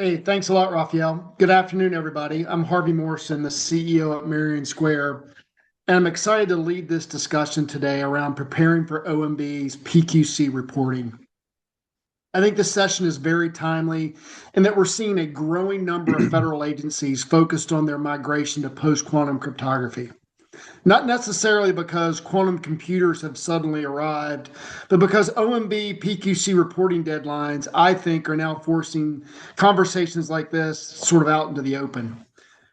Hey, thanks a lot, Raphael. Good afternoon, everybody. I'm Harvey Morrison, the CEO at Marion Square, and I'm excited to lead this discussion today around preparing for OMB's PQC reporting. I think this session is very timely in that we're seeing a growing number of federal agencies focused on their migration to post-quantum cryptography. Not necessarily because quantum computers have suddenly arrived, but because OMB PQC reporting deadlines, I think, are now forcing conversations like this sort of out into the open.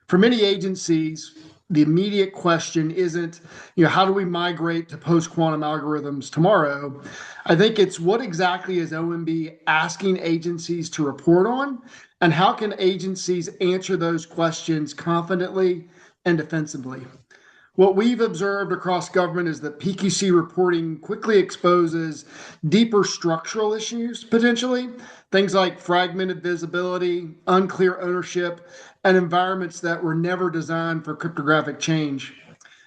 For many agencies, the immediate question isn't, how do we migrate to post-quantum algorithms tomorrow? I think it's what exactly is OMB asking agencies to report on, and how can agencies answer those questions confidently and defensively? What we've observed across government is that PQC reporting quickly exposes deeper structural issues, potentially, things like fragmented visibility, unclear ownership, and environments that were never designed for cryptographic change.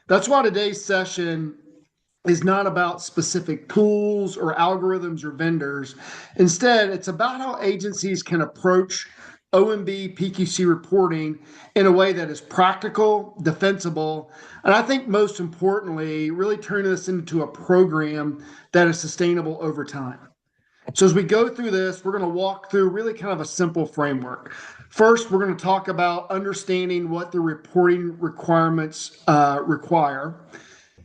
That's why today's session is not about specific tools or algorithms or vendors. Instead, it's about how agencies can approach OMB PQC reporting in a way that is practical, defensible, and I think most importantly, really turning this into a program that is sustainable over time. So as we go through this, we're going to walk through really kind of a simple framework. First, we're going to talk about understanding what the reporting requirements require.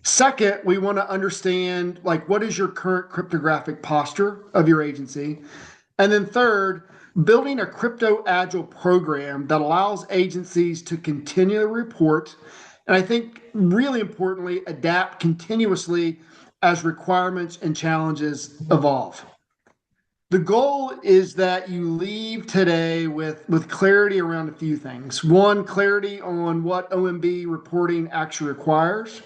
Second, we want to understand what is your current cryptographic posture of your agency. And then third, building a crypto agile program that allows agencies to continue to report, and I think really importantly, adapt continuously as requirements and challenges evolve. The goal is that you leave today with clarity around a few things. One, clarity on what OMB reporting actually requires,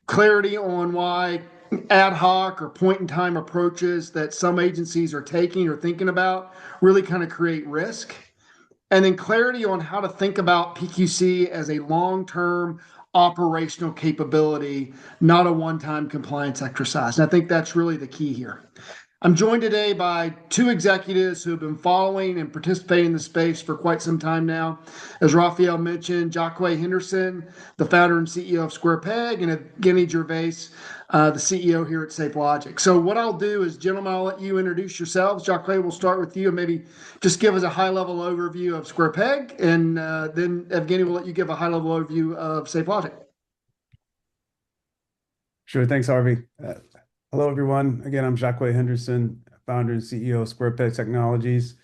clarity on why ad hoc or point in time approaches that some agencies are taking or thinking about really kind of create risk. And then clarity on how to think about PQC as a long-term operational capability, not a one-time compliance exercise. And I think that's really the key here. I'm joined today by two executives who have been following and participating in the space for quite some time now. As Raphael mentioned, Jacques Henderson, the founder and CEO of SquarePeg, and Evgeny Gervis, the CEO here at SafeLogic. So what I'll do is, gentlemen, I'll let you introduce yourselves. Jacques, we'll start with you and maybe just give us a high-level overview of SquarePeg, and then Evgeny will let you give a high-level overview of SafeLogic. Sure, thanks, Harvey. Hello, everyone. Again, I'm Jacques Henderson, founder and CEO of SquarePeg Technologies.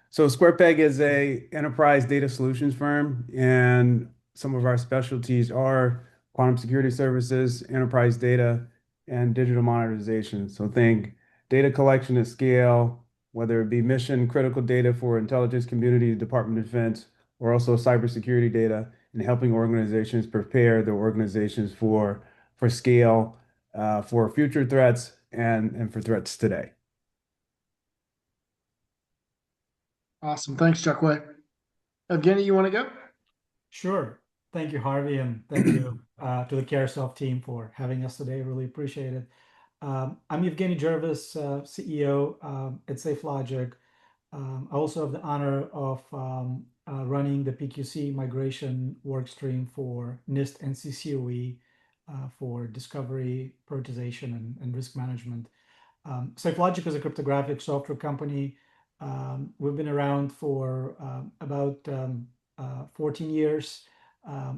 So SquarePeg is a enterprise data solutions firm, and some of our specialties are quantum security services, enterprise data, and digital monetization. So think data collection at scale, whether it be mission critical data for intelligence community, Department of Defense, or also cybersecurity data, and helping organizations prepare their organizations for scale, for future threats and for threats today. Awesome. Thanks, Jacques. Evgeny, you want to go? Sure. Thank you, Harvey, and thank you to the Carahsoft team for having us today. Really appreciate it. I'm Evgeny Gervis, CEO at SafeLogic. I also have the honor of running the PQC migration workstream for NIST and CCOE for discovery, prioritization, and risk management. SafeLogic is a cryptographic software company. We've been around for about 14 years.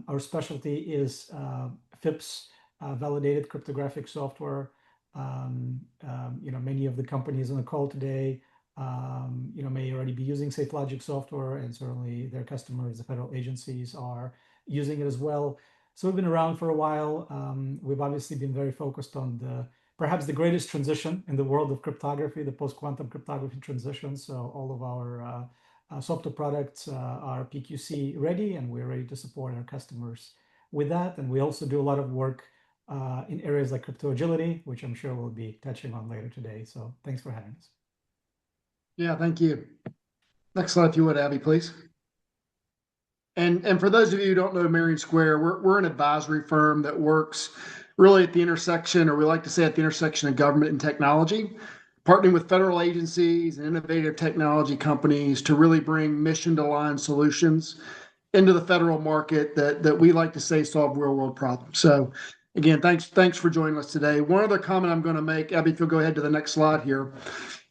Our specialty is FIPS, validated cryptographic software. Many of the companies on the call today, may already be using SafeLogic software, and certainly their customers, the federal agencies, are using it as well. So we've been around for a while. We've obviously been very focused on perhaps the greatest transition in the world of cryptography, the post-quantum cryptography transition. So all of our software products are PQC ready, and we're ready to support our customers with that. And we also do a lot of work in areas like crypto agility, which I'm sure we'll be touching on later today. So thanks for having us. Yeah, thank you. Next slide, if you would, Abby, please. And for those of you who don't know Marion Square, we're an advisory firm that works really at the intersection, or we like to say at the intersection of government and technology. partnering with federal agencies and innovative technology companies to really bring mission-aligned solutions into the federal market that we like to say solve real-world problems. So again, thanks for joining us today. One other comment I'm going to make, Abby, if you'll go ahead to the next slide here,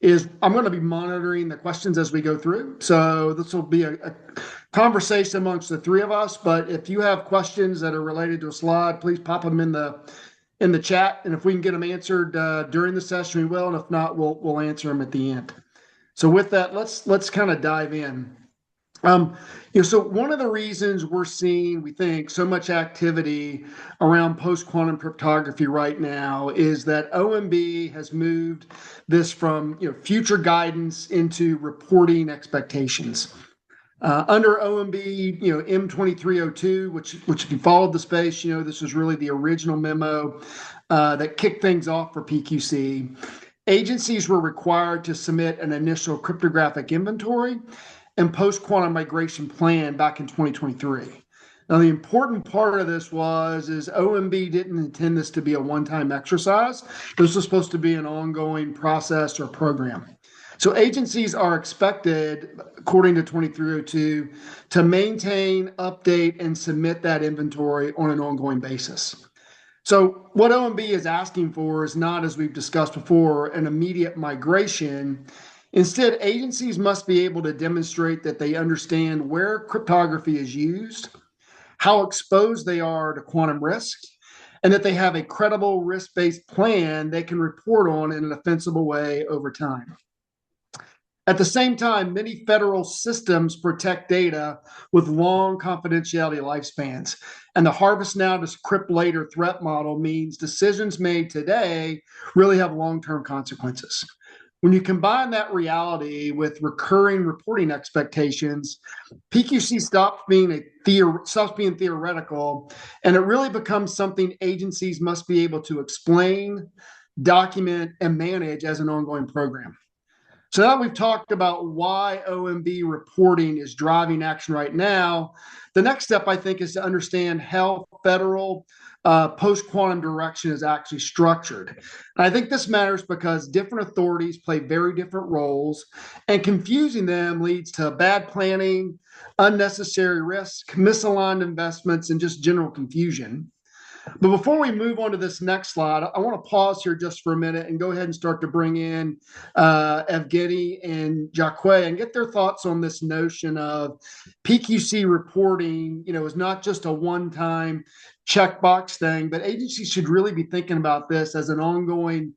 is I'm going to be monitoring the questions as we go through. So this will be a conversation amongst the three of us, but if you have questions that are related to a slide, please pop them in the chat, and if we can get them answered during the session, we will, and if not, we'll answer them at the end. So with that, let's kind of dive in. So one of the reasons we're seeing, we think, so much activity around post-quantum cryptography right now is that OMB has moved this from future guidance into reporting expectations. Under OMB, M2302, which if you followed the space, this was really the original memo that kicked things off for PQC. Agencies were required to submit an initial cryptographic inventory and post-quantum migration plan back in 2023. Now, the important part of this is OMB didn't intend this to be a one-time exercise. This was supposed to be an ongoing process or program. So agencies are expected, according to 2302, to maintain, update, and submit that inventory on an ongoing basis. So what OMB is asking for is not, as we've discussed before, an immediate migration. Instead, agencies must be able to demonstrate that they understand where cryptography is used, how exposed they are to quantum risks, and that they have a credible risk-based plan they can report on in a defensible way over time. At the same time, many federal systems protect data with long confidentiality lifespans, and the harvest now to crypt later threat model means decisions made today really have long-term consequences. When you combine that reality with recurring reporting expectations, PQC stops being theoretical, and it really becomes something agencies must be able to explain, document, and manage as an ongoing program. So now we've talked about why OMB reporting is driving action right now. The next step, I think, is to understand how federal post-quantum direction is actually structured. And I think this matters because different authorities play very different roles, and confusing them leads to bad planning, unnecessary risk, misaligned investments, and just general confusion. But before we move on to this next slide, I want to pause here just for a minute and go ahead and start to bring in Evgeny and Jacques and get their thoughts on this notion of PQC reporting, is not just a one-time checkbox thing, but agencies should really be thinking about this as an ongoing,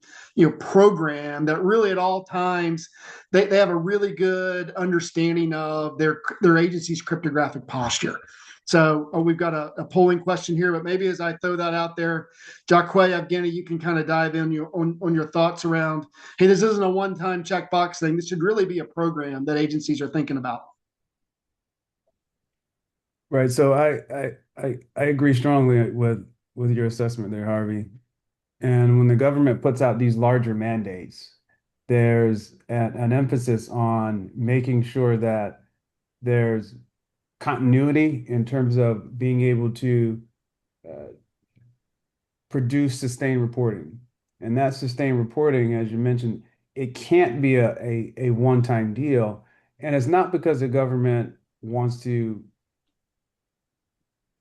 program that really at all times they have a really good understanding of their agency's cryptographic posture. So we've got a polling question here, but maybe as I throw that out there, Jacques, Evgeny, you can kind of dive in on your thoughts around, hey, this isn't a one-time checkbox thing. This should really be a program that agencies are thinking about. Right. So I agree strongly with your assessment there, Harvey. And when the government puts out these larger mandates, there's an emphasis on making sure that there's continuity in terms of being able to produce sustained reporting. And that sustained reporting, as you mentioned, it can't be a one-time deal. And it's not because the government wants to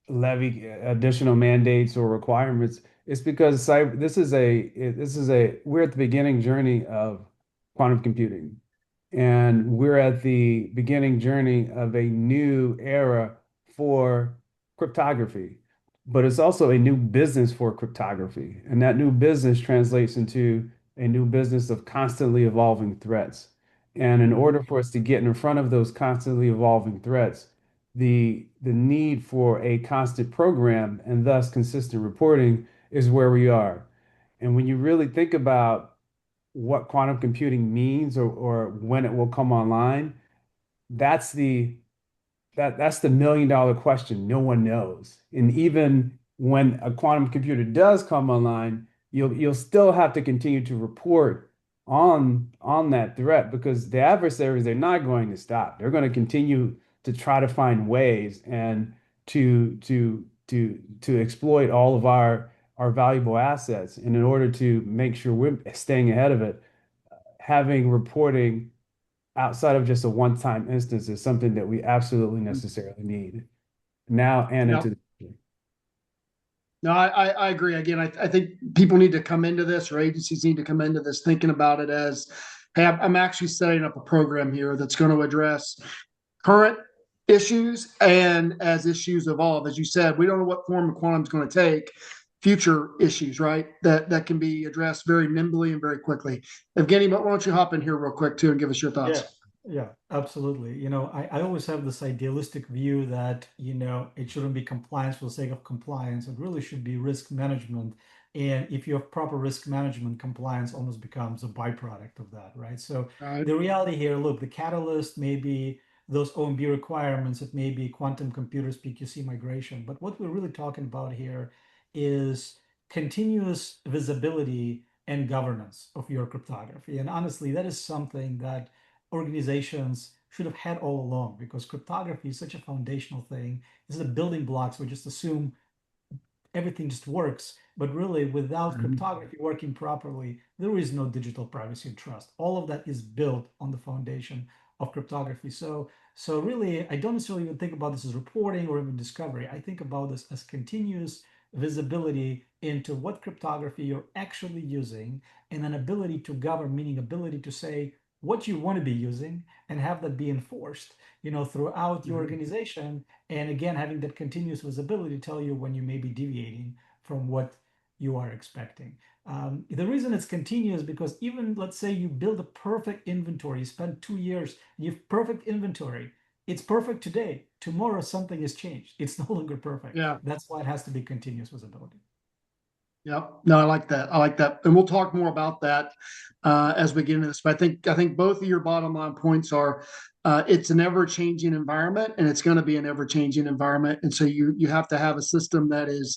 levy additional mandates or requirements. It's because we're at the beginning journey of quantum computing. And we're at the beginning journey of a new era for cryptography, but it's also a new business for cryptography. And that new business translates into a new business of constantly evolving threats. And in order for us to get in front of those constantly evolving threats, the need for a constant program and thus consistent reporting is where we are. And when you really think about what quantum computing means or when it will come online, that's the $1 million question no one knows. And even when a quantum computer does come online, you'll still have to continue to report on that threat because the adversaries, they're not going to stop. They're going to continue to try to find ways and to exploit all of our valuable assets. And in order to make sure we're staying ahead of it, having reporting outside of just a one-time instance is something that we absolutely necessarily need now and Yep. into the future. No, I agree. Again, I think people need to come into this, or agencies need to come into this thinking about it as, hey, I'm actually setting up a program here that's going to address current issues, and as issues evolve, as you said, we don't know what form quantum is going to take. Future issues, right? That can be addressed very nimbly and very quickly. Evgeny, but why don't you hop in here real quick too and give us your thoughts? Yeah, absolutely. I always have this idealistic view that, it shouldn't be compliance for the sake of compliance. It really should be risk management. And if you have proper risk management, compliance almost becomes a byproduct of that, right? So Right. the reality here, look, the catalyst may be those OMB requirements, it may be quantum computers, PQC migration. But what we're really talking about here is continuous visibility and governance of your cryptography. And honestly, that is something that organizations should have had all along, because cryptography is such a foundational thing. This is the building blocks. We just assume everything just works, but really without cryptography working properly, there is no digital privacy and trust. All of that is built on the foundation of cryptography. So really, I don't necessarily even think about this as reporting or even discovery. I think about this as continuous visibility into what cryptography you're actually using, and an ability to govern, meaning ability to say what you want to be using and have that be enforced, throughout your organization. And again, having that continuous visibility to tell you when you may be deviating from what you are expecting. The reason it's continuous, because even let's say you build a perfect inventory, you spend 2 years, you have perfect inventory. It's perfect today. Tomorrow something has changed. It's no longer perfect. Yeah. That's why it has to be continuous visibility. Yep. No, I like that. And we'll talk more about that as we get into this. But I think both of your bottom line points are it's an ever-changing environment, and it's going to be an ever-changing environment. And so you have to have a system that is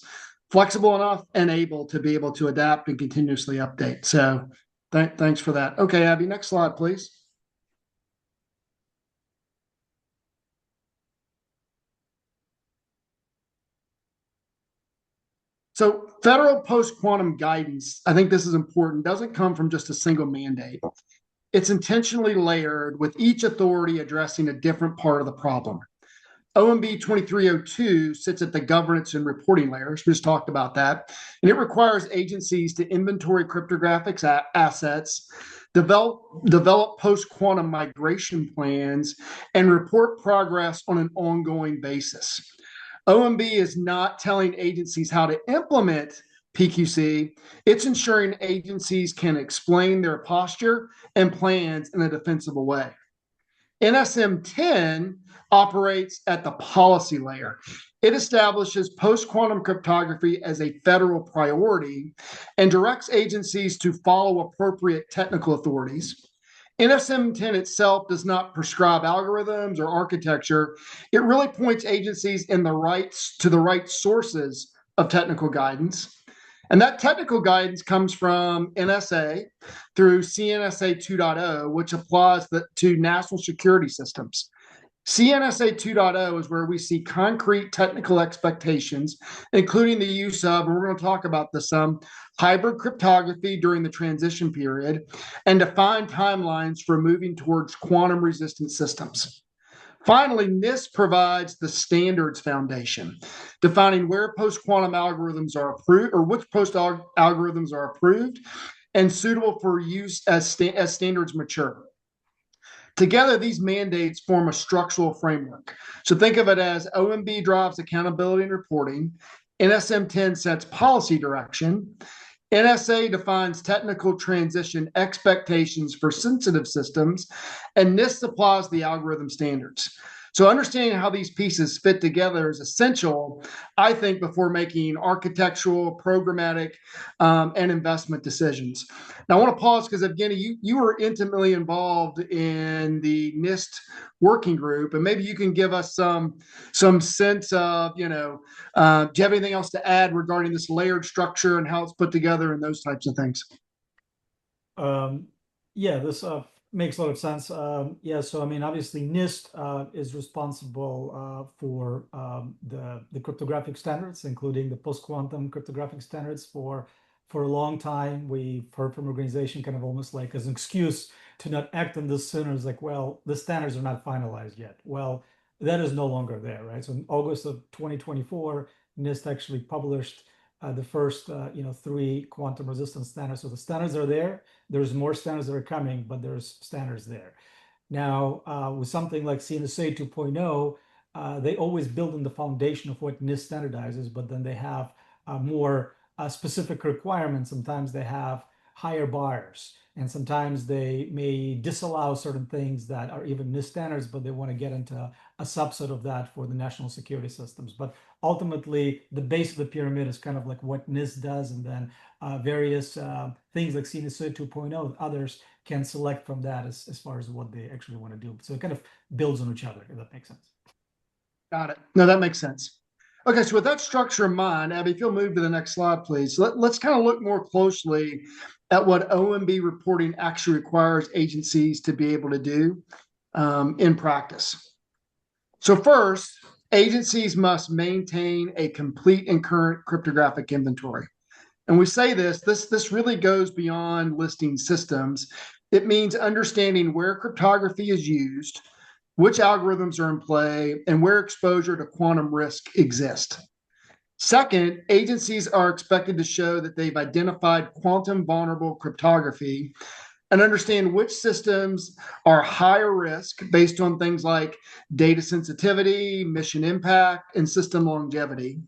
flexible enough and able to adapt and continuously update. So thanks for that. Okay, Abby, next slide, please. So federal post-quantum guidance, I think this is important, doesn't come from just a single mandate. It's intentionally layered, with each authority addressing a different part of the problem. OMB 2302 sits at the governance and reporting layers. We just talked about that. And it requires agencies to inventory cryptographic assets, develop post-quantum migration plans, and report progress on an ongoing basis. OMB is not telling agencies how to implement PQC. It's ensuring agencies can explain their posture and plans in a defensible way. NSM-10 operates at the policy layer. It establishes post-quantum cryptography as a federal priority and directs agencies to follow appropriate technical authorities. NSM-10 itself does not prescribe algorithms or architecture. It really points agencies to the right sources of technical guidance. And that technical guidance comes from NSA through CNSA 2.0, which applies to national security systems. CNSA 2.0 is where we see concrete technical expectations, including the use of, and we're going to talk about this some, hybrid cryptography during the transition period, and defined timelines for moving towards quantum-resistant systems. Finally, NIST provides the standards foundation, defining where post-quantum algorithms are approved, or which algorithms are approved and suitable for use as standards mature. Together, these mandates form a structural framework. So think of it as OMB drives accountability and reporting, NSM-10 sets policy direction, NSA defines technical transition expectations for sensitive systems, and NIST applies the algorithm standards. So understanding how these pieces fit together is essential, I think, before making architectural, programmatic, and investment decisions. Now, I want to pause because, Evgeny, you were intimately involved in the NIST working group, and maybe you can give us some sense of, do you have anything else to add regarding this layered structure and how it's put together and those types of things? Yeah, this makes a lot of sense. So I mean, obviously, NIST is responsible for the cryptographic standards, including the post-quantum cryptographic standards for For a long time, we've heard from organization kind of almost like as an excuse to not act on this sooner. It's like, well, the standards are not finalized yet. Well, that is no longer there, right? So in August of 2024, NIST actually published the first, 3 quantum resistance standards. So the standards are there. There's more standards that are coming, but there's standards there. Now, with something like CNSA 2.0, they always build in the foundation of what NIST standardizes, but then they have more specific requirements. Sometimes they have higher bars, and sometimes they may disallow certain things that are even NIST standards, but they want to get into a subset of that for the national security systems. But ultimately, the base of the pyramid is kind of like what NIST does, and then various things like CNSA 2.0 and others can select from that as far as what they actually want to do. So it kind of builds on each other, if that makes sense. Got it. No, that makes sense. Okay, so with that structure in mind, Abby, if you'll move to the next slide, please. Let's kind of look more closely at what OMB reporting actually requires agencies to be able to do in practice. So first, agencies must maintain a complete and current cryptographic inventory. And we say this really goes beyond listing systems. It means understanding where cryptography is used, which algorithms are in play, and where exposure to quantum risk exists. Second, agencies are expected to show that they've identified quantum vulnerable cryptography and understand which systems are higher risk based on things like data sensitivity, mission impact, and system longevity.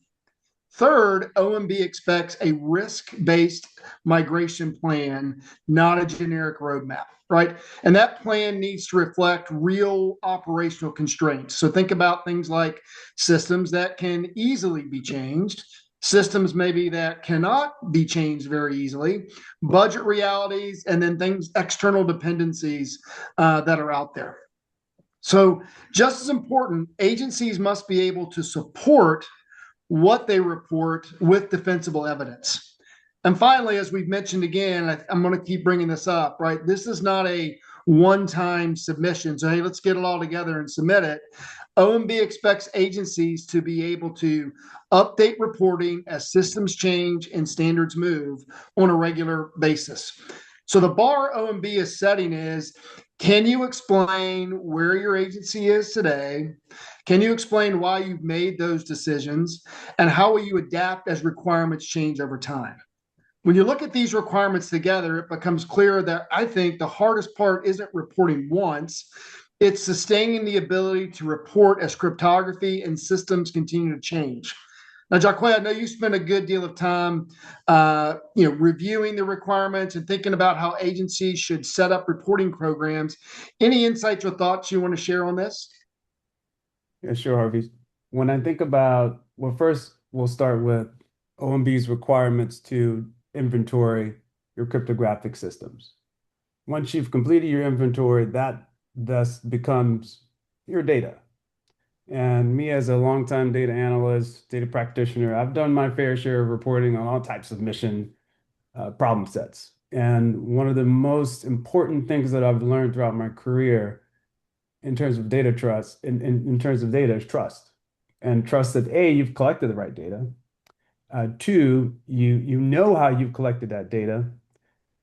Third, OMB expects a risk-based migration plan, not a generic roadmap, right? And that plan needs to reflect real operational constraints. So think about things like systems that can easily be changed, systems maybe that cannot be changed very easily, budget realities, and then things, external dependencies that are out there. So just as important, agencies must be able to support what they report with defensible evidence. And finally, as we've mentioned again, I'm going to keep bringing this up, right? This is not a one-time submission. So, hey, let's get it all together and submit it. OMB expects agencies to be able to update reporting as systems change and standards move on a regular basis. So the bar OMB is setting is, can you explain where your agency is today? Can you explain why you've made those decisions? And how will you adapt as requirements change over time? When you look at these requirements together, it becomes clear that I think the hardest part isn't reporting once, it's sustaining the ability to report as cryptography and systems continue to change. Now, Jacques, I know you spent a good deal of time, reviewing the requirements and thinking about how agencies should set up reporting programs. Any insights or thoughts you want to share on this? Yeah, sure, Harvey. When I think about, well, first we'll start with OMB's requirements to inventory your cryptographic systems. Once you've completed your inventory, that thus becomes your data. And me as a longtime data analyst, data practitioner, I've done my fair share of reporting on all types of mission problem sets. And one of the most important things that I've learned throughout my career in terms of data trust, in terms of data, is trust. And trust that A, you've collected the right data. Two, you know how you've collected that data.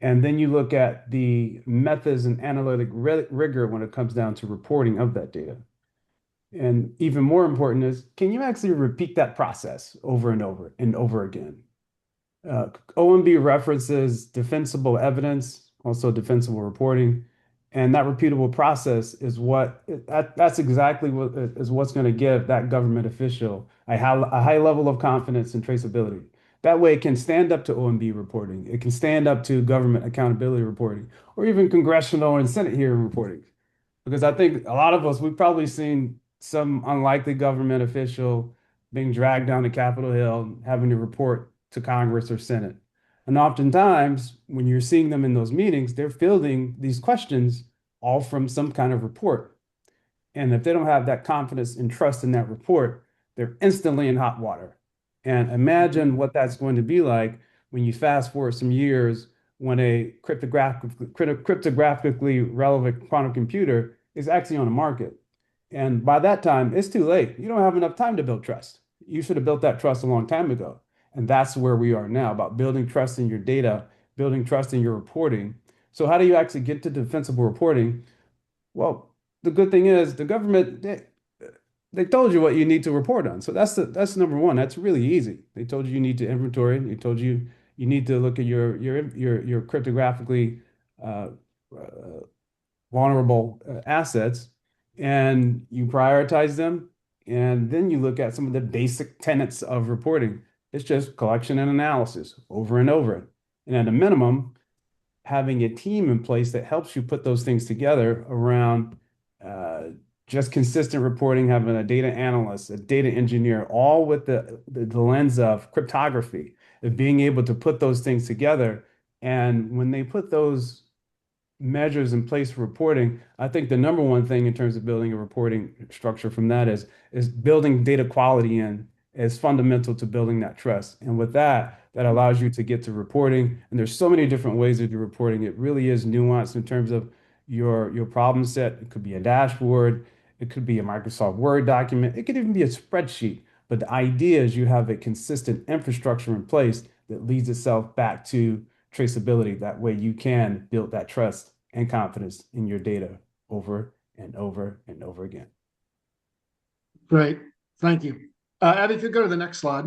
And then you look at the methods and analytic rigor when it comes down to reporting of that data. And even more important is, can you actually repeat that process over and over and over again? OMB references defensible evidence, also defensible reporting, and that repeatable process is that's exactly what's going to give that government official a high level of confidence and traceability. That way it can stand up to OMB reporting, it can stand up to government accountability reporting, or even congressional and Senate hearing reporting. Because I think a lot of us, we've probably seen some unlikely government official being dragged down to Capitol Hill, having to report to Congress or Senate. And oftentimes, when you're seeing them in those meetings, they're fielding these questions all from some kind of report. And if they don't have that confidence and trust in that report, they're instantly in hot water. And imagine what that's going to be like when you fast forward some years when a cryptographically relevant quantum computer is actually on the market. And by that time, it's too late. You don't have enough time to build trust. You should have built that trust a long time ago. And that's where we are now, about building trust in your data, building trust in your reporting. So how do you actually get to defensible reporting? Well, the good thing is the government, they told you what you need to report on. So that's number one. That's really easy. They told you need to inventory. They told you you need to look at your cryptographically uh, uh, vulnerable assets, and you prioritize them, and then you look at some of the basic tenets of reporting. It's just collection and analysis over and over. And at a minimum, having a team in place that helps you put those things together around uh, just consistent reporting, having a data analyst, a data engineer, all with the lens of cryptography, of being able to put those things together. And when they put those measures in place for reporting, I think the number one thing in terms of building a reporting structure from that is building data quality in is fundamental to building that trust. And with that, that allows you to get to reporting. And there's so many different ways to do reporting. It really is nuanced in terms of your problem set. It could be a dashboard, it could be a Microsoft Word document, it could even be a spreadsheet. But the idea is you have a consistent infrastructure in place that leads itself back to traceability. That way you can build that trust and confidence in your data over and over and over again. Great. Thank you. Abby, if you go to the next slide.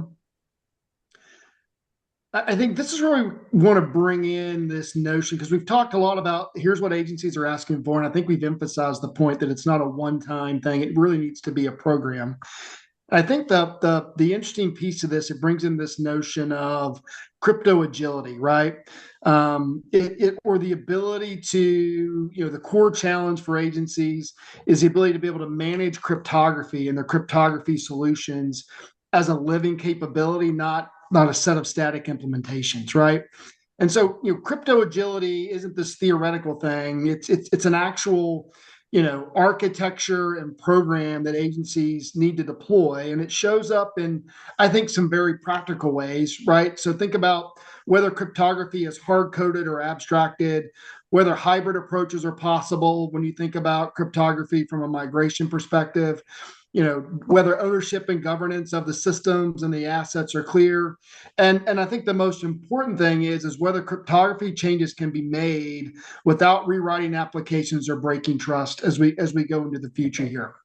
I think this is where we want to bring in this notion, because we've talked a lot about here's what agencies are asking for. And I think we've emphasized the point that it's not a one-time thing. It really needs to be a program. I think the interesting piece of this, it brings in this notion of crypto agility, right? Or the ability to, the core challenge for agencies is the ability to be able to manage cryptography and their cryptography solutions as a living capability, not a set of static implementations, right? And so, crypto agility isn't this theoretical thing. It's an actual architecture and program that agencies need to deploy. And it shows up in, I think, some very practical ways, right? So think about whether cryptography is hard-coded or abstracted, whether hybrid approaches are possible when you think about cryptography from a migration perspective, whether ownership and governance of the systems and the assets are clear. And I think the most important thing is whether cryptography changes can be made without rewriting applications or breaking trust as we go into the future here.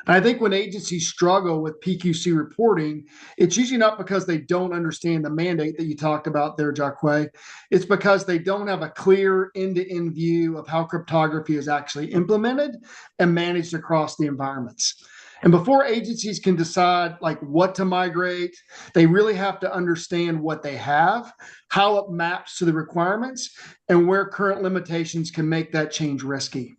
And I think when agencies struggle with PQC reporting, it's usually not because they don't understand the mandate that you talked about there, Jacque. It's because they don't have a clear end-to-end view of how cryptography is actually implemented and managed across the environments. And before agencies can decide what to migrate, they really have to understand what they have, how it maps to the requirements, and where current limitations can make that change risky.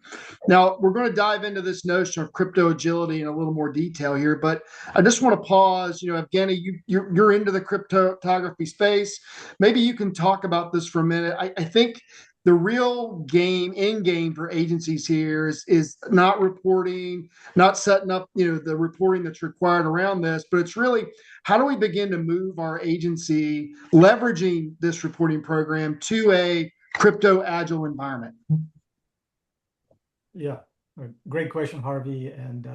Now, we're going to dive into this notion of crypto agility in a little more detail here, but I just want to pause. Evgeny, you're into the cryptography space. Maybe you can talk about this for a minute. I think the real end game for agencies here is not reporting, not setting up, the reporting that's required around this, but it's really how do we begin to move our agency leveraging this reporting program to a crypto agile environment? Yeah, great question, Harvey. And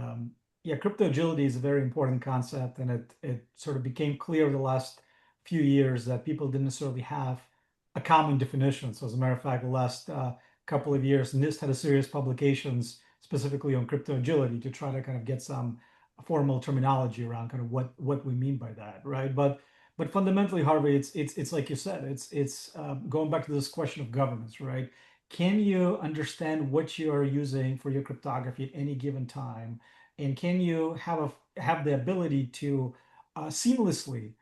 crypto agility is a very important concept, and it sort of became clear the last few years that people didn't necessarily have a common definition. So as a matter of fact, the last couple of years, NIST had a series of publications specifically on crypto agility to try to kind of get some formal terminology around kind of what we mean by that, right? But fundamentally, Harvey, it's like you said, it's going back to this question of governance, right? Can you understand what you're using for your cryptography at any given time, and can you have the ability to seamlessly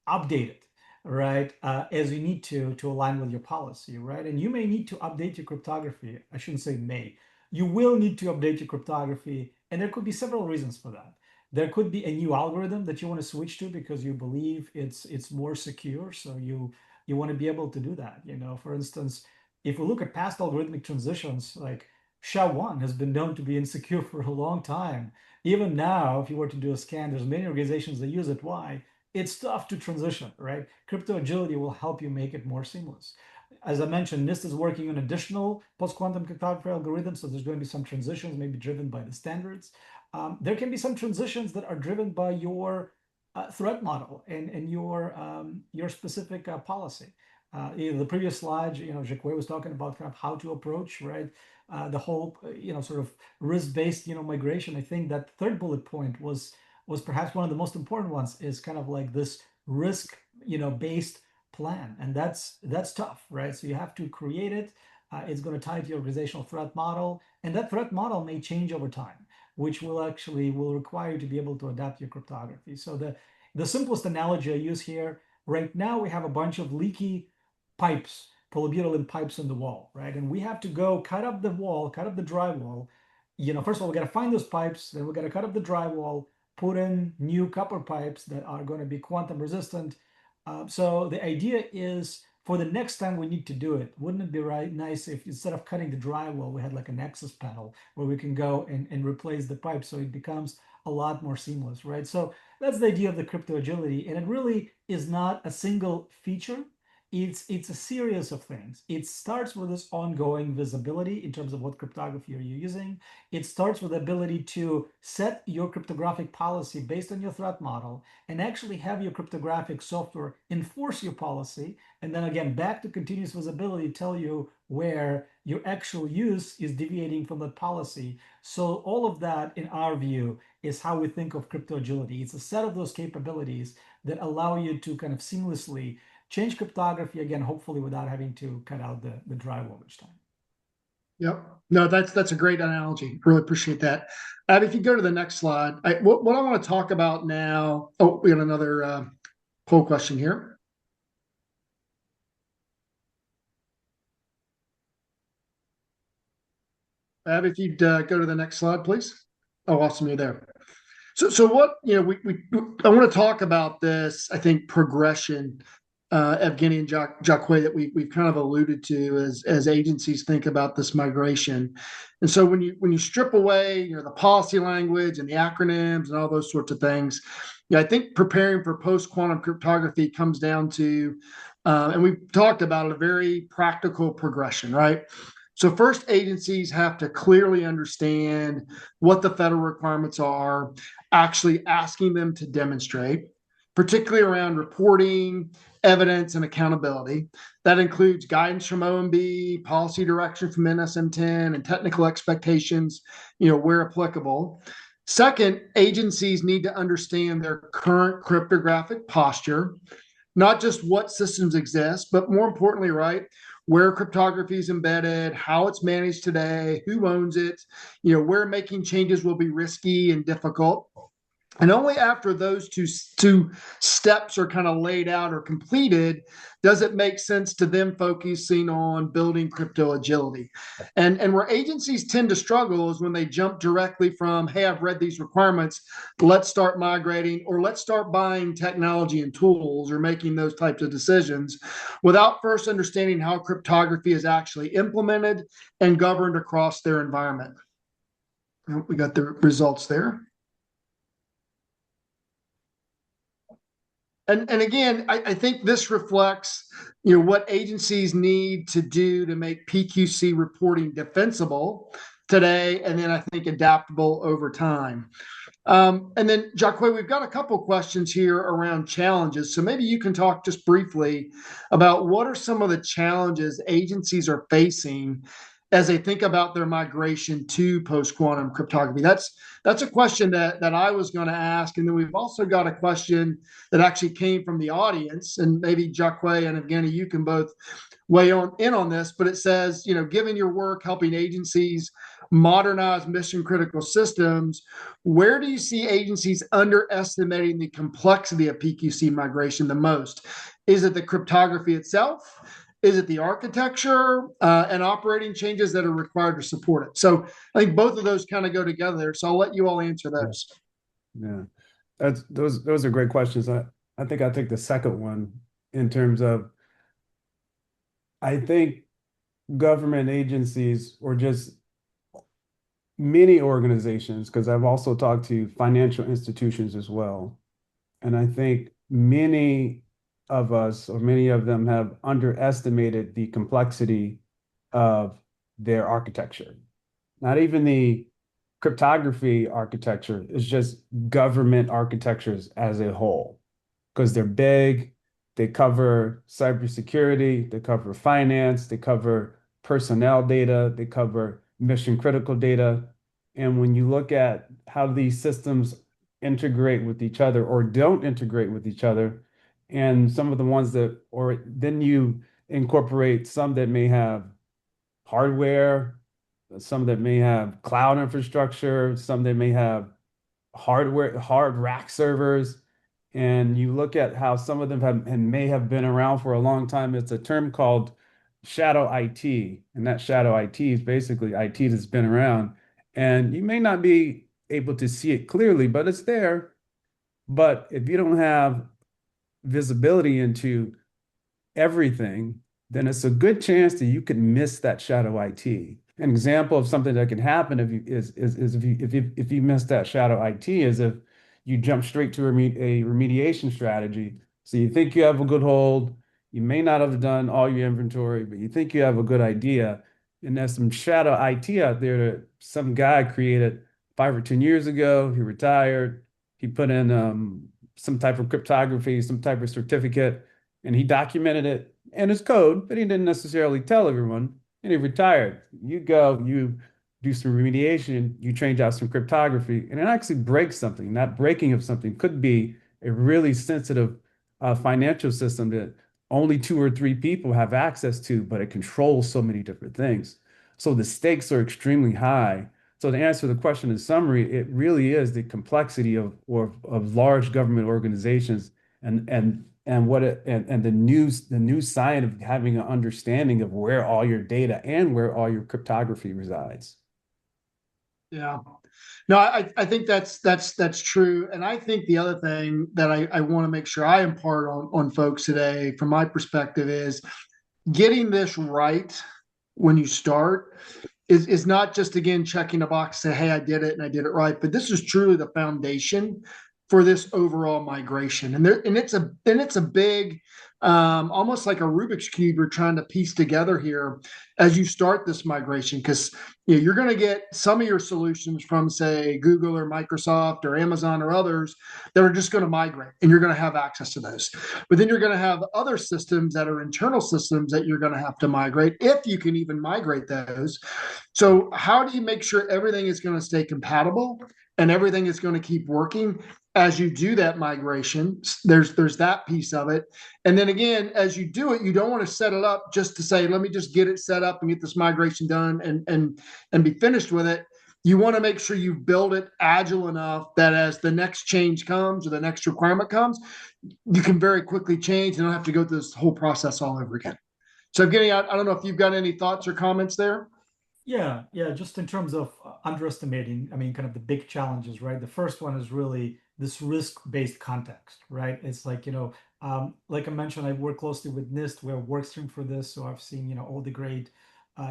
update it, right, as you need to align with your policy, right? And you may need to update your cryptography. I shouldn't say may. You will need to update your cryptography, and there could be several reasons for that. There could be a new algorithm that you want to switch to because you believe it's more secure, so you want to be able to do that. For instance, if we look at past algorithmic transitions, like SHA-1 has been known to be insecure for a long time. Even now, if you were to do a scan, there's many organizations that use it. Why? It's tough to transition, right? Crypto agility will help you make it more seamless. As I mentioned, NIST is working on additional post-quantum cryptography algorithms, so there's going to be some transitions maybe driven by the standards. There can be some transitions that are driven by your threat model and your specific policy. In the previous slide, Jacques was talking about kind of how to approach, right? The whole, sort of risk-based, migration. I think that third bullet point was perhaps one of the most important ones, is kind of like this risk, based plan, and that's tough, right? So you have to create it. It's going to tie to your organizational threat model, and that threat model may change over time, which will require you to be able to adapt your cryptography. So the simplest analogy I use here, right now we have a bunch of leaky pipes, polybutylene pipes in the wall, right? And we have to go cut up the wall, cut up the drywall. First of all, we got to find those pipes, then we got to cut up the drywall, put in new copper pipes that are going to be quantum resistant. So the idea is, for the next time we need to do it, wouldn't it be nice if instead of cutting the drywall, we had like an access panel where we can go and replace the pipe, so it becomes a lot more seamless, right? So that's the idea of the crypto agility, and it really is not a single feature. It's a series of things. It starts with this ongoing visibility in terms of what cryptography are you using. It starts with the ability to set your cryptographic policy based on your threat model and actually have your cryptographic software enforce your policy. And then again, back to continuous visibility, tell you where your actual use is deviating from the policy. So all of that, in our view, is how we think of crypto agility. It's a set of those capabilities that allow you to kind of seamlessly change cryptography, again, hopefully without having to cut out the drywall each time. Yep. No, that's a great analogy. Really appreciate that. If you go to the next slide, what I want to talk about now. Oh, we got another poll question here. If you'd go to the next slide, please. Oh, awesome, you're there. So what I want to talk about this. I think progression, Evgeny and Jacques, that we've kind of alluded to as agencies think about this migration. And so when you strip away the policy language and the acronyms and all those sorts of things, I think preparing for post-quantum cryptography comes down to, and we've talked about a very practical progression, right? So first, agencies have to clearly understand what the federal requirements are, actually asking them to demonstrate, particularly around reporting, evidence, and accountability. That includes guidance from OMB, policy direction from NSM-10, and technical expectations, where applicable. Second, agencies need to understand their current cryptographic posture, not just what systems exist, but more importantly, right, where cryptography is embedded, how it's managed today, who owns it, where making changes will be risky and difficult. And only after those two steps are kind of laid out or completed does it make sense to them focusing on building crypto agility. And where agencies tend to struggle is when they jump directly from, hey, I've read these requirements, let's start migrating, or let's start buying technology and tools, or making those types of decisions without first understanding how cryptography is actually implemented and governed across their environment. We got the results there. And again, I think this reflects, what agencies need to do to make PQC reporting defensible today, and then I think adaptable over time. And then, Jacques, we've got a couple questions here around challenges. So maybe you can talk just briefly about what are some of the challenges agencies are facing as they think about their migration to post-quantum cryptography. That's a question that I was going to ask. And then we've also got a question that actually came from the audience. And maybe Jacques and Evgeny, you can both weigh in on this, but it says, given your work helping agencies modernize mission critical systems, where do you see agencies underestimating the complexity of PQC migration the most? Is it the cryptography itself? Is it the architecture and operating changes that are required to support it? So I think both of those kind of go together. So I'll let you all answer those. Yeah, those are great questions. I think I'll take the second one in terms of, I think government agencies, or just many organizations, because I've also talked to financial institutions as well. And I think many of us, or many of them, have underestimated the complexity of their architecture. Not even the cryptography architecture is just government architectures as a whole because they're big. They cover cybersecurity, they cover finance, they cover personnel data, they cover mission critical data. And when you look at how these systems integrate with each other or don't integrate with each other, and some of the ones that, or then you incorporate some that may have hardware, some that may have cloud infrastructure, some that may have hard rack servers. And you look at how some of them have and may have been around for a long time. It's a term called shadow IT. And that shadow IT is basically IT that's been around. And you may not be able to see it clearly, but it's there. But if you don't have visibility into everything, then it's a good chance that you could miss that shadow IT. An example of something that can happen if you is if you miss that shadow IT is if you jump straight to a remediation strategy. So you think you have a good hold, you may not have done all your inventory, but you think you have a good idea, and there's some shadow IT out there that some guy created 5 or 10 years ago. He retired. He put in some type of cryptography, some type of certificate, and he documented it in his code, but he didn't necessarily tell everyone, and he retired. You go, you do some remediation, you change out some cryptography, and it actually breaks something. That breaking of something could be a really sensitive financial system that only 2 or 3 people have access to, but it controls so many different things. So the stakes are extremely high. So to answer the question in summary, it really is the complexity of large government organizations and what it and the new side of having an understanding of where all your data and where all your cryptography resides. Yeah. No, I think that's true. And I think the other thing that I want to make sure I impart on folks today, from my perspective, is getting this right when you start is not just, again, checking a box, say, hey, I did it and I did it right, but this is truly the foundation for this overall migration. And it's a big, almost like a Rubik's Cube you're trying to piece together here as you start this migration, because you're going to get some of your solutions from, say, Google or Microsoft or Amazon or others that are just going to migrate, and you're going to have access to those. But then you're going to have other systems that are internal systems that you're going to have to migrate, if you can even migrate those. So how do you make sure everything is going to stay compatible and everything is going to keep working as you do that migration? There's that piece of it. And then again, as you do it, you don't want to set it up just to say, let me just get it set up and get this migration done and be finished with it. You want to make sure you build it agile enough that as the next change comes or the next requirement comes, you can very quickly change and don't have to go through this whole process all over again. So Evgeny, I don't know if you've got any thoughts or comments there. Yeah, yeah, just in terms of underestimating, I mean, kind of the big challenges, right? The first one is really this risk-based context, right? It's like, like I mentioned, I work closely with NIST. We're a work stream for this. So I've seen, all the great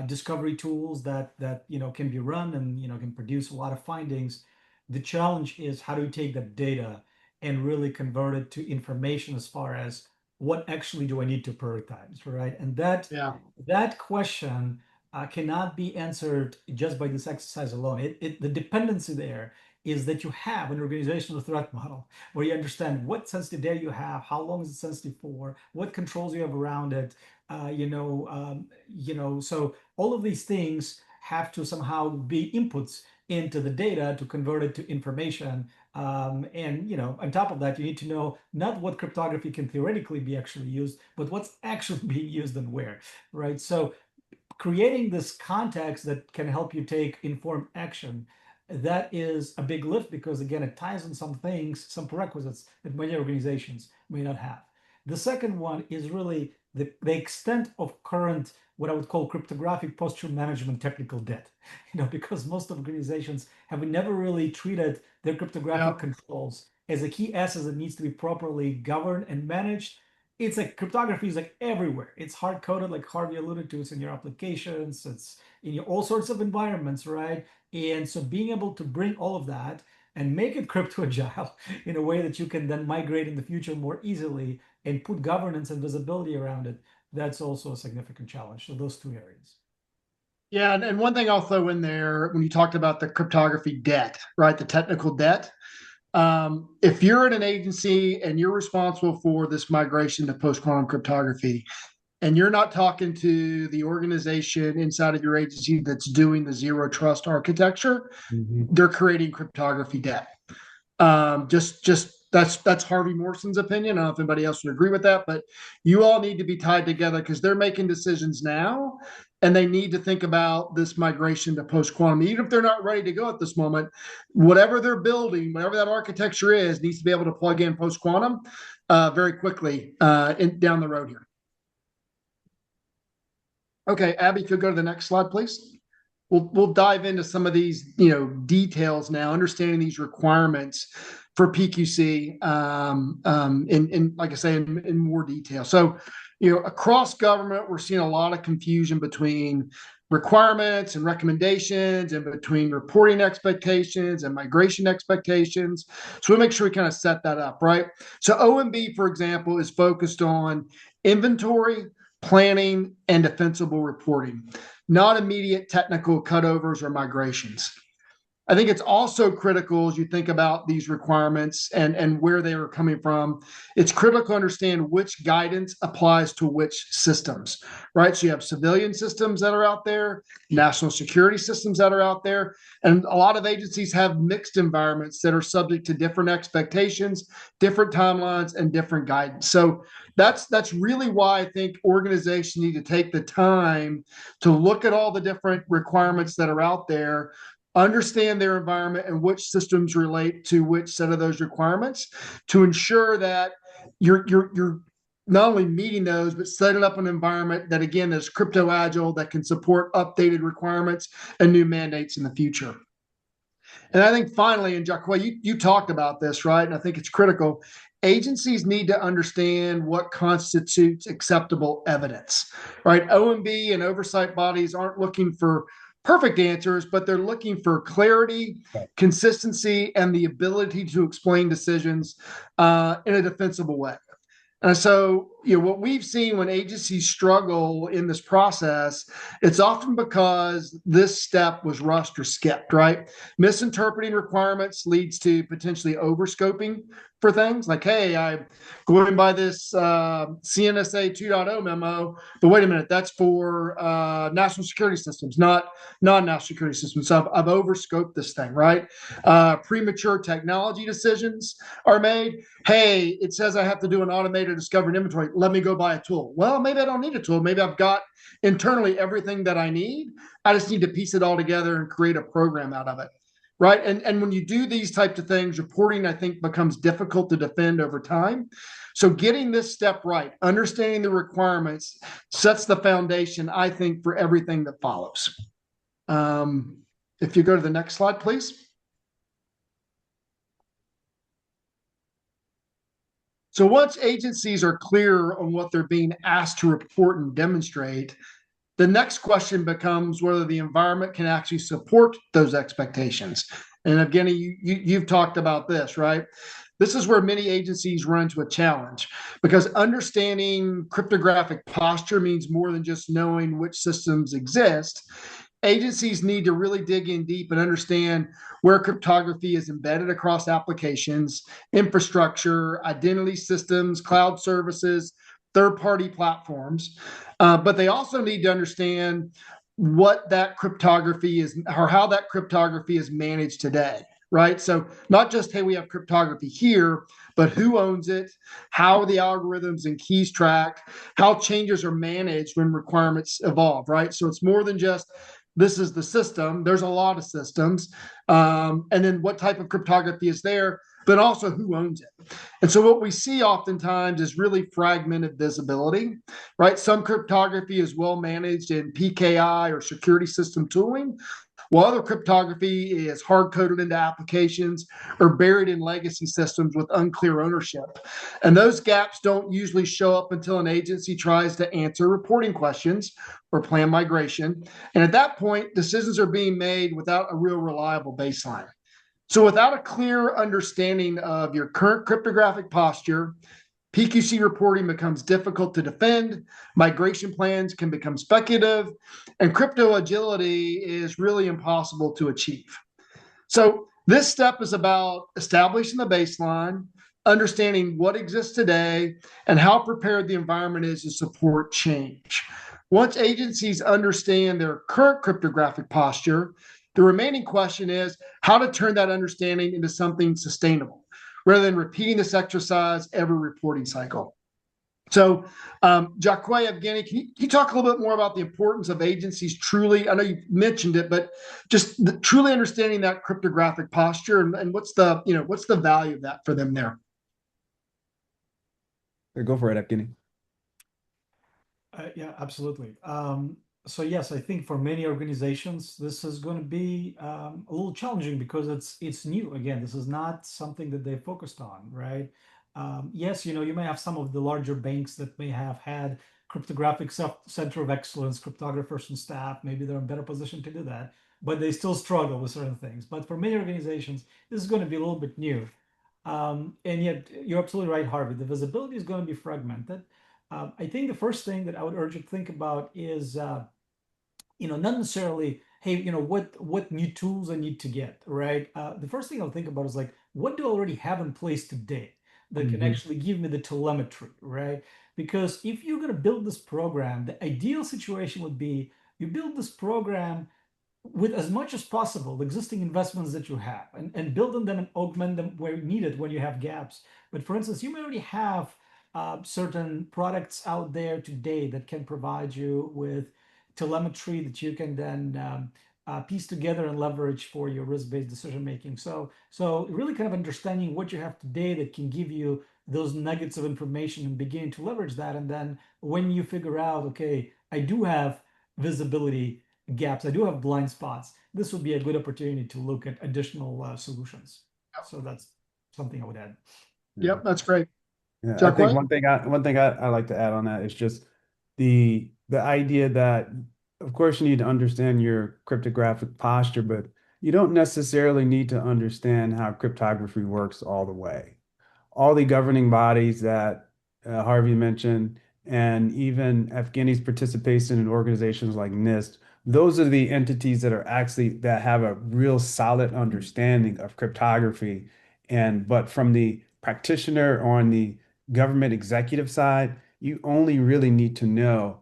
discovery tools that can be run and, can produce a lot of findings. The challenge is how do you take that data and really convert it to information as far as what actually do I need to prioritize, right? And Yeah. that question cannot be answered just by this exercise alone. The dependency there is that you have an organizational threat model where you understand what sensitive data you have, how long is it sensitive for, what controls you have around it. So all of these things have to somehow be inputs into the data to convert it to information. And on top of that, you need to know not what cryptography can theoretically be actually used, but what's actually being used and where, right? So creating this context that can help you take informed action, that is a big lift because again it ties in some things, some prerequisites that many organizations may not have. The second one is really the extent of current, what I would call cryptographic posture management technical debt, because most organizations have never really treated their cryptographic Yeah. controls as a key asset that needs to be properly governed and managed. It's like cryptography is like everywhere. It's hard coded, like Harvey alluded to. It's in your applications. It's in your all sorts of environments, right? And so being able to bring all of that and make it crypto agile in a way that you can then migrate in the future more easily and put governance and visibility around it, that's also a significant challenge. So those two areas. Yeah, and one thing I'll throw in there when you talked about the cryptography debt, right? The technical debt. If you're in an agency and you're responsible for this migration to post-quantum cryptography, and you're not talking to the organization inside of your agency that's doing the zero trust architecture, Mhm. they're creating cryptography debt. Just that's Harvey Morson's opinion. I don't know if anybody else would agree with that, but you all need to be tied together because they're making decisions now, and they need to think about this migration to post quantum. Even if they're not ready to go at this moment, whatever they're building, whatever that architecture is, needs to be able to plug in post quantum very quickly down the road here. Okay, Abby, if you'll go to the next slide, please. We'll dive into some of these details now, understanding these requirements for PQC in like I say in more detail. So across government, we're seeing a lot of confusion between requirements and recommendations and between reporting expectations and migration expectations. So we'll make sure we kind of set that up, right? So OMB, for example, is focused on inventory, planning, and defensible reporting, not immediate technical cutovers or migrations. I think it's also critical as you think about these requirements and where they are coming from. It's critical to understand which guidance applies to which systems, right? So you have civilian systems that are out there, national security systems that are out there, and a lot of agencies have mixed environments that are subject to different expectations, different timelines, and different guidance. So that's really why I think organizations need to take the time to look at all the different requirements that are out there, understand their environment and which systems relate to which set of those requirements to ensure that you're not only meeting those, but setting up an environment that, again, is crypto agile, that can support updated requirements and new mandates in the future. And I think finally, and Jacques, you talked about this, right? And I think it's critical. Agencies need to understand what constitutes acceptable evidence, right? OMB and oversight bodies aren't looking for perfect answers, but they're looking for clarity, consistency, and the ability to explain decisions in a defensible way. And so, what we've seen when agencies struggle in this process, it's often because this step was rushed or skipped, right? Misinterpreting requirements leads to potentially overscoping for things like, hey, I'm going by this CNSA 2.0 memo, but wait a minute, that's for national security systems, not non-national security systems. So I've overscoped this thing, right? Premature technology decisions are made. Hey, it says I have to do an automated discovery and inventory. Let me go buy a tool. Well, maybe I don't need a tool. Maybe I've got internally everything that I need. I just need to piece it all together and create a program out of it. Right. And when you do these types of things, reporting, I think, becomes difficult to defend over time. So getting this step right, understanding the requirements, sets the foundation, I think, for everything that follows. If you go to the next slide, please. So once agencies are clear on what they're being asked to report and demonstrate, the next question becomes whether the environment can actually support those expectations. And Evgeny, you've talked about this, right? This is where many agencies run into a challenge because understanding cryptographic posture means more than just knowing which systems exist. Agencies need to really dig in deep and understand where cryptography is embedded across applications, infrastructure, identity systems, cloud services, third-party platforms. But they also need to understand what that cryptography is or how that cryptography is managed today, right? So not just, hey, we have cryptography here, but who owns it, how the algorithms and keys track, how changes are managed when requirements evolve, right? So it's more than just this is the system. There's a lot of systems. And then what type of cryptography is there, but also who owns it. And so what we see oftentimes is really fragmented visibility, right? Some cryptography is well managed in PKI or security system tooling, while other cryptography is hard-coded into applications or buried in legacy systems with unclear ownership. And those gaps don't usually show up until an agency tries to answer reporting questions or plan migration. And at that point, decisions are being made without a real reliable baseline. So without a clear understanding of your current cryptographic posture, PQC reporting becomes difficult to defend, migration plans can become speculative, and crypto agility is really impossible to achieve. So this step is about establishing the baseline, understanding what exists today, and how prepared the environment is to support change. Once agencies understand their current cryptographic posture, the remaining question is how to turn that understanding into something sustainable, rather than repeating this exercise every reporting cycle. So, Jacques, Evgeny, can you talk a little bit more about the importance of agencies truly? I know you mentioned it, but just truly understanding that cryptographic posture and what's the value of that for them there? Go for it, Evgeny. Yeah, absolutely. So yes, I think for many organizations, this is going to be a little challenging because it's new. Again, this is not something that they focused on, right? Yes, you may have some of the larger banks that may have had cryptographic center of excellence, cryptographers and staff. Maybe they're in a better position to do that, but they still struggle with certain things. But for many organizations, this is going to be a little bit new. And yet, you're absolutely right, Harvey. The visibility is going to be fragmented. I think the first thing that I would urge you to think about is, not necessarily, hey, what new tools I need to get, right? The first thing I'll think about is like, what do I already have in place today that can actually give me the telemetry, right? Because if you're going to build this program, the ideal situation would be you build this program with as much as possible the existing investments that you have and build on them and augment them where needed when you have gaps. But for instance, you may already have certain products out there today that can provide you with telemetry that you can then piece together and leverage for your risk-based decision making. So really kind of understanding what you have today that can give you those nuggets of information and beginning to leverage that. And then when you figure out, okay, I do have visibility gaps, I do have blind spots, this would be a good opportunity to look at additional solutions. So that's something I would add. Yep, that's great. Yeah, Jacques? I think one thing I like to add on that is just the idea that, of course, you need to understand your cryptographic posture, but you don't necessarily need to understand how cryptography works all the way. All the governing bodies that Harvey mentioned, and even Evgeny's participation in organizations like NIST, those are the entities that have a real solid understanding of cryptography. But from the practitioner on the government executive side, you only really need to know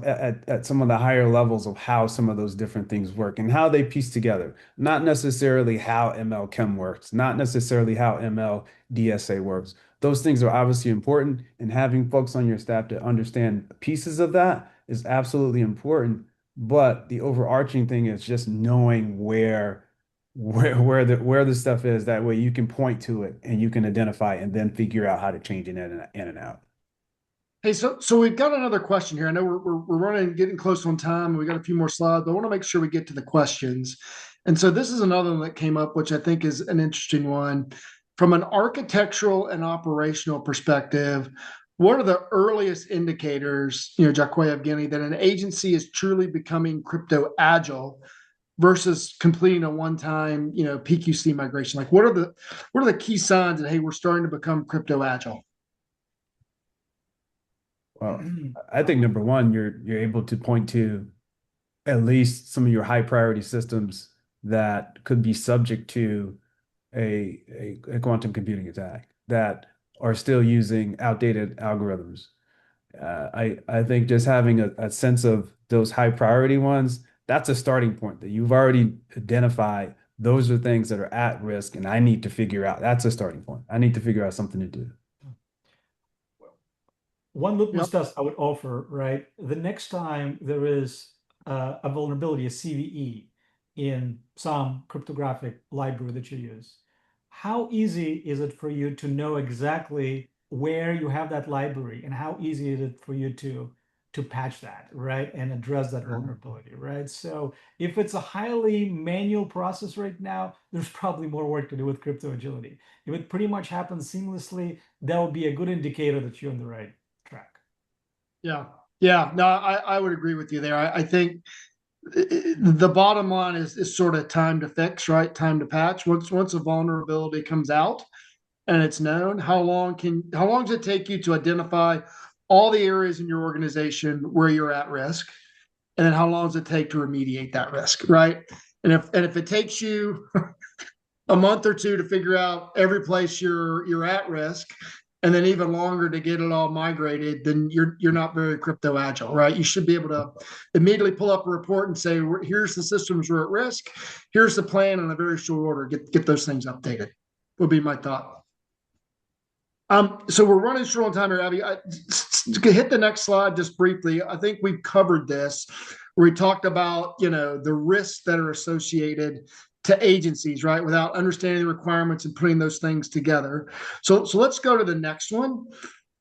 at some of the higher levels of how some of those different things work and how they piece together. Not necessarily how ML-Chem works, not necessarily how ML-DSA works. Those things are obviously important, and having folks on your staff to understand pieces of that is absolutely important. But the overarching thing is just knowing where the stuff is. That way you can point to it and you can identify and then figure out how to change it in and out. Hey, so we've got another question here. I know we're getting close on time. We got a few more slides, but I want to make sure we get to the questions. And so this is another one that came up, which I think is an interesting one. From an architectural and operational perspective, what are the earliest indicators, Jacques, Evgeny, that an agency is truly becoming crypto agile versus completing a one-time, PQC migration? Like, what are the key signs that, hey, we're starting to become crypto agile? Well, I think number one, you're able to point to at least some of your high priority systems that could be subject to a quantum computing attack that are still using outdated algorithms. I think just having a sense of those high priority ones, that's a starting point that you've already identified. Those are things that are at risk, and I need to figure out. That's a starting point. I need to figure out something to do. One litmus test I would offer, right? The next time there is a vulnerability, a CVE, in some cryptographic library that you use, how easy is it for you to know exactly where you have that library, and how easy is it for you to patch that, right, and address that vulnerability, right? So if it's a highly manual process right now, there's probably more work to do with crypto agility. If it pretty much happens seamlessly, that would be a good indicator that you're on the right track. Yeah. No, I would agree with you there. I think the bottom line is sort of time to fix, right? Time to patch. Once a vulnerability comes out, and it's known, how long does it take you to identify all the areas in your organization where you're at risk? And then how long does it take to remediate that risk, right? And if it takes you a month or two to figure out every place you're at risk, and then even longer to get it all migrated, then you're not very crypto agile, right? You should be able to immediately pull up a report and say, here's the systems we're at risk, here's the plan in a very short order. Get those things updated. Would be my thought. So we're running short on time here, Abby. Hit the next slide just briefly. I think we've covered this, where we talked about the risks that are associated to agencies, right? Without understanding the requirements and putting those things together. So let's go to the next one,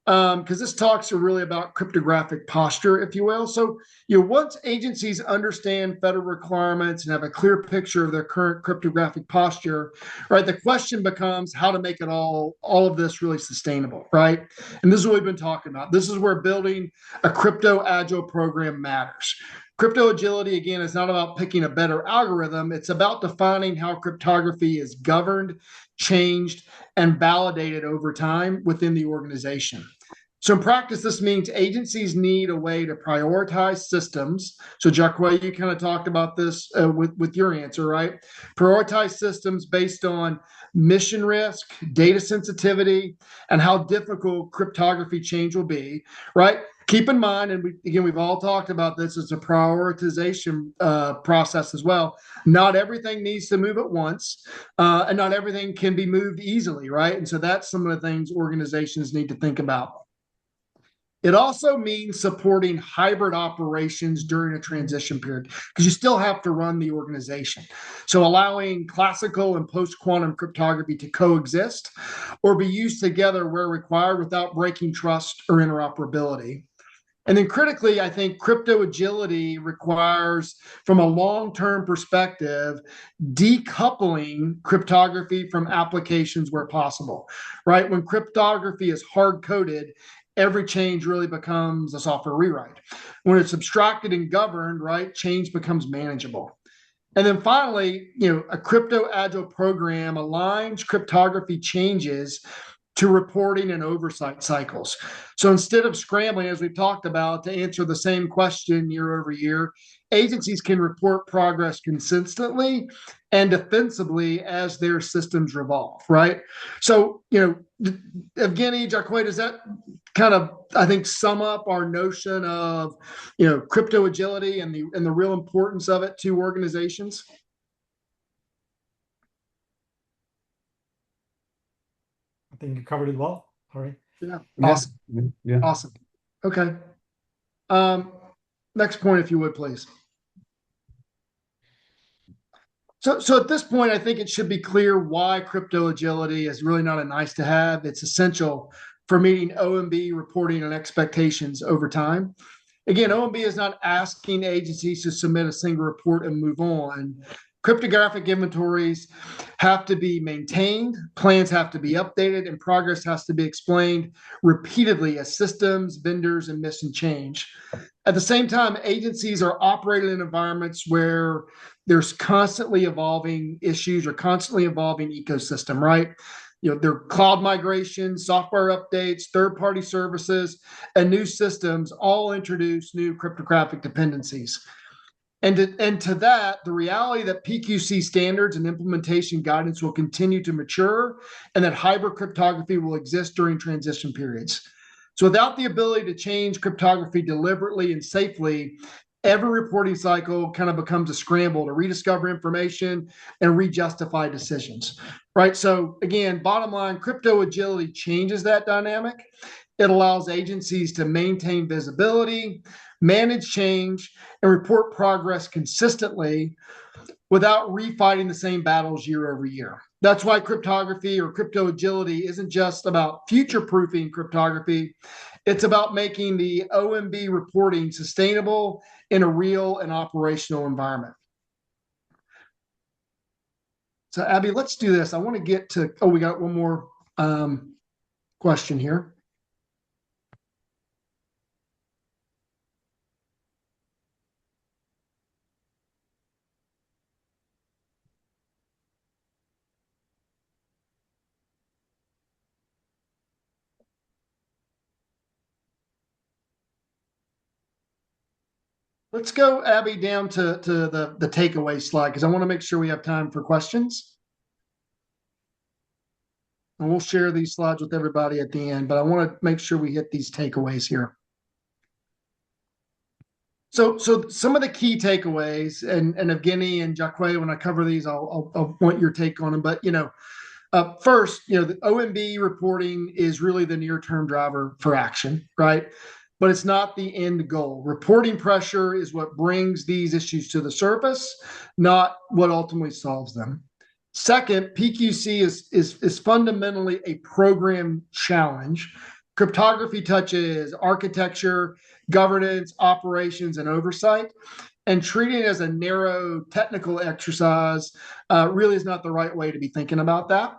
because this talks really about cryptographic posture, if you will. So once agencies understand federal requirements and have a clear picture of their current cryptographic posture, right, the question becomes how to make it all of this really sustainable, right? And this is what we've been talking about. This is where building a crypto agile program matters. Crypto agility, again, is not about picking a better algorithm. It's about defining how cryptography is governed, changed, and validated over time within the organization. So in practice, this means agencies need a way to prioritize systems. So Jacques, you kind of talked about this with your answer, right? Prioritize systems based on mission risk, data sensitivity, and how difficult cryptography change will be, right? Keep in mind, and we've all talked about this, it's a prioritization process as well. Not everything needs to move at once, and not everything can be moved easily, right? And so that's some of the things organizations need to think about. It also means supporting hybrid operations during a transition period, because you still have to run the organization. So allowing classical and post-quantum cryptography to coexist or be used together where required without breaking trust or interoperability. And then critically, I think crypto agility requires, from a long-term perspective, decoupling cryptography from applications where possible, right? When cryptography is hard-coded, every change really becomes a software rewrite. When it's abstracted and governed, right, change becomes manageable. And then finally, a crypto agile program aligns cryptography changes to reporting and oversight cycles. So instead of scrambling, as we've talked about, to answer the same question year over year, agencies can report progress consistently and defensively as their systems revolve, right? So, Evgeny, Jacques, does that kind of, I think, sum up our notion of, crypto agility and the real importance of it to organizations? I think you covered it well, Harvey. Yeah. Awesome. Yeah. Awesome. Okay. Next point, if you would, please. So at this point, I think it should be clear why crypto agility is really not a nice to have. It's essential for meeting OMB reporting and expectations over time. Again, OMB is not asking agencies to submit a single report and move on. Cryptographic inventories have to be maintained, plans have to be updated, and progress has to be explained repeatedly as systems, vendors, and mission change. At the same time, agencies are operating in environments where there's constantly evolving issues or constantly evolving ecosystem, right? Their cloud migration, software updates, third-party services, and new systems all introduce new cryptographic dependencies. And to that, the reality that PQC standards and implementation guidance will continue to mature, and that hybrid cryptography will exist during transition periods. So without the ability to change cryptography deliberately and safely, every reporting cycle kind of becomes a scramble to rediscover information and re-justify decisions, right? So again, bottom line, crypto agility changes that dynamic. It allows agencies to maintain visibility, manage change, and report progress consistently without refighting the same battles year over year. That's why cryptography or crypto agility isn't just about future-proofing cryptography. It's about making the OMB reporting sustainable in a real and operational environment. So Abby, let's do this. I want to get to, we got one more question here. Let's go, Abby, down to the takeaway slide because I want to make sure we have time for questions. And we'll share these slides with everybody at the end, but I want to make sure we hit these takeaways here. So some of the key takeaways, and Evgeny and Jacque, when I cover these, I'll want your take on them. But first, the OMB reporting is really the near-term driver for action, right? But it's not the end goal. Reporting pressure is what brings these issues to the surface, not what ultimately solves them. Second, PQC is fundamentally a program challenge. Cryptography touches architecture, governance, operations, and oversight. And treating it as a narrow technical exercise really is not the right way to be thinking about that.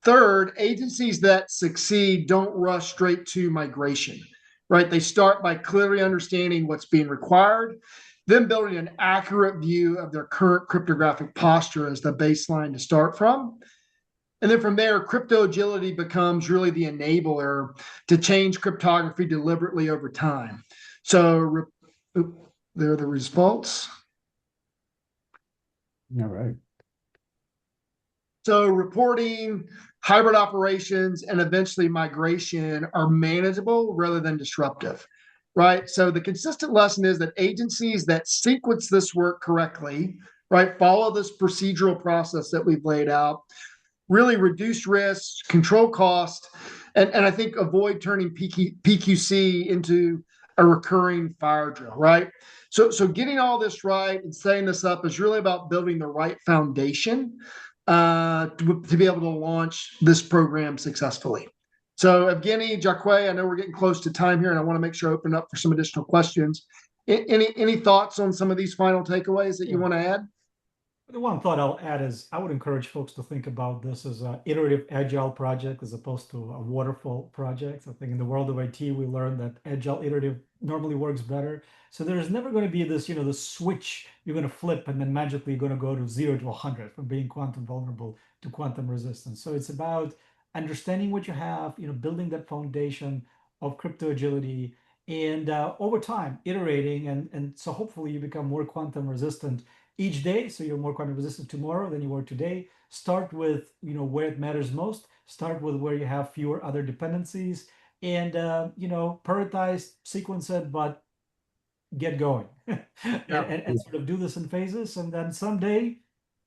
Third, agencies that succeed don't rush straight to migration, right? They start by clearly understanding what's being required, then building an accurate view of their current cryptographic posture as the baseline to start from. And then from there, crypto agility becomes really the enabler to change cryptography deliberately over time. So there are the results. All right. So reporting, hybrid operations, and eventually migration are manageable rather than disruptive, right? So the consistent lesson is that agencies that sequence this work correctly, right, follow this procedural process that we've laid out, really reduce risk, control cost, and I think avoid turning PQC into a recurring fire drill, right? So getting all this right and setting this up is really about building the right foundation to be able to launch this program successfully. So Evgeny, Jacque, I know we're getting close to time here, and I want to make sure I open up for some additional questions. Any thoughts on some of these final takeaways that you want to add? The one thought I'll add is I would encourage folks to think about this as an iterative agile project as opposed to a waterfall project. I think in the world of IT, we learned that agile iterative normally works better. So there's never going to be this, the switch you're going to flip and then magically you're going to go to 0 to 100 from being quantum vulnerable to quantum resistant. So it's about understanding what you have, building that foundation of crypto agility and over time iterating. And so hopefully you become more quantum resistant each day, so you're more quantum resistant tomorrow than you were today. Start with where it matters most. Start with where you have fewer other dependencies, and prioritize, sequence it, but get going, and sort of do this in phases, and then someday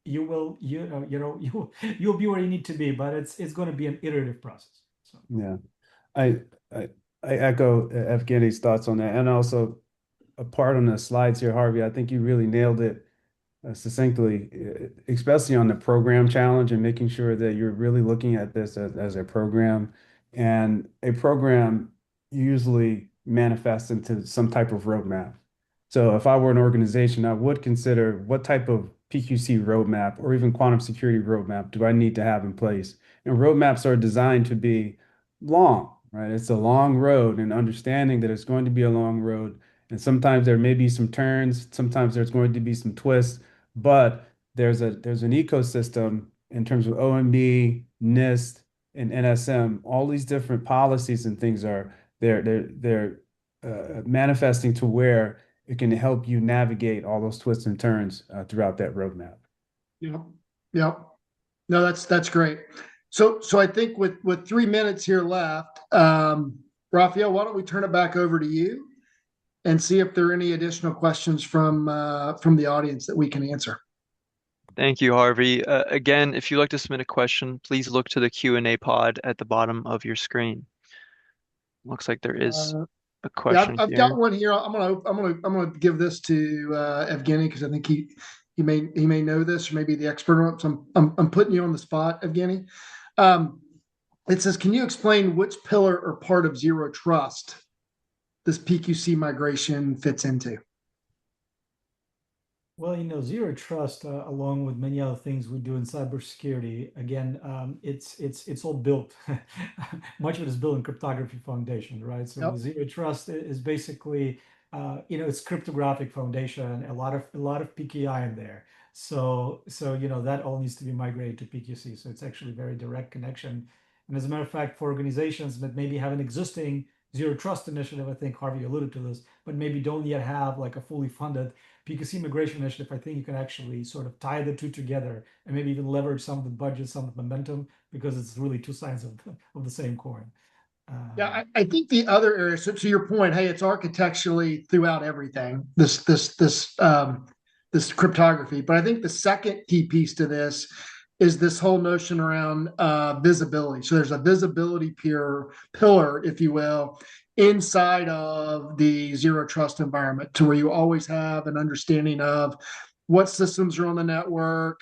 you will you'll be where you need to be. But it's going to be an iterative process. So. Yeah, I I echo Evgeny's thoughts on that, and also a part on the slides here, Harvey. I think you really nailed it succinctly, especially on the program challenge and making sure that you're really looking at this as a program. And a program usually manifests into some type of roadmap. So if I were an organization, I would consider what type of PQC roadmap or even quantum security roadmap do I need to have in place? And roadmaps are designed to be long, right? It's a long road, and understanding that it's going to be a long road. And sometimes there may be some turns, sometimes there's going to be some twists, but there's an ecosystem in terms of OMB, NIST, and NSM. All these different policies and things are they're manifesting to where it can help you navigate all those twists and turns throughout that roadmap. Yeah, yeah. No, that's great. So I think with 3 minutes here left, Raphael, why don't we turn it back over to you and see if there are any additional questions from the audience that we can answer. Thank you, Harvey. Again, if you'd like to submit a question, please look to the Q&A pod at the bottom of your screen. Looks like there is a question I've here. got one here. I'm gonna give this to Evgeny because I think he may know this or maybe the expert on it. So I'm putting you on the spot, Evgeny. It says, can you explain which pillar or part of zero trust this PQC migration fits into? Well, zero trust, along with many other things we do in cybersecurity, again, it's all built. Much of it is built in cryptography foundation, right? So Yep. zero trust is basically, it's cryptographic foundation, a lot of PKI in there. So that all needs to be migrated to PQC. So it's actually a very direct connection. And as a matter of fact, for organizations that maybe have an existing zero trust initiative. I think Harvey alluded to this, but maybe don't yet have like a fully funded PQC migration initiative. I think you can actually sort of tie the two together and maybe even leverage some of the budget, some of the momentum, because it's really two sides of the same coin. Yeah, I think the other area. So to your point, hey, it's architecturally throughout everything. This cryptography, but I think the second key piece to this is this whole notion around visibility. So there's a visibility pillar, if you will, inside of the zero trust environment, to where you always have an understanding of what systems are on the network,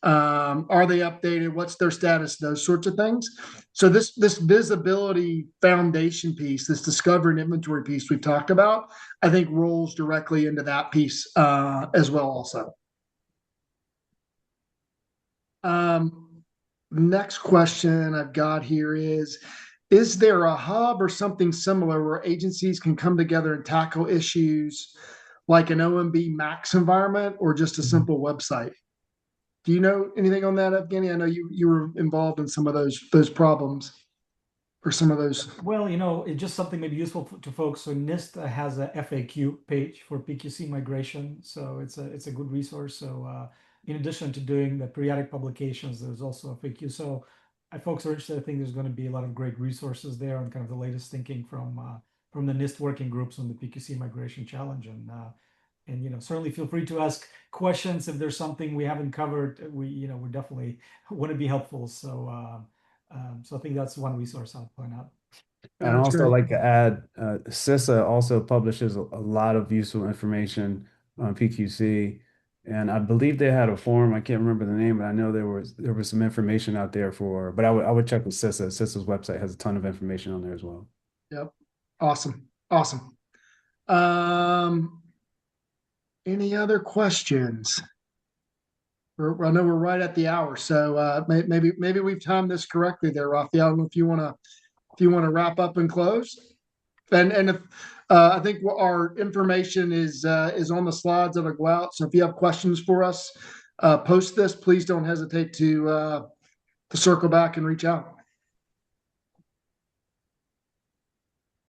are they updated, what's their status, those sorts of things. So this visibility foundation piece, this discovery and inventory piece we've talked about, I think rolls directly into that piece as well also. Next question I've got here is there a hub or something similar where agencies can come together and tackle issues like an OMB Max environment, or just a simple website? Do you know anything on that, Evgeny? I know you were involved in some of those problems, or some of those. Well, it's just something maybe useful to folks. So NIST has a FAQ page for PQC migration, so it's a good resource. So in addition to doing the periodic publications, there's also a FAQ. So if folks are interested, I think there's going to be a lot of great resources there on kind of the latest thinking from the NIST working groups on the PQC migration challenge. And certainly feel free to ask questions if there's something we haven't covered. We definitely want to be helpful. So I think that's one resource I'll point out. And also like to add, CISA also publishes a lot of useful information on PQC. And I believe they had a forum. I can't remember the name, but I know there was some information out there but I would check with CISA. CISA's website has a ton of information on there as well. Yep. Awesome. Any other questions? I know we're right at the hour, so maybe we've timed this correctly there, Raphael. I don't know if you want to wrap up and close. And if I think our information is on the slides that'll go out. So if you have questions for us, post this. Please don't hesitate to circle back and reach out.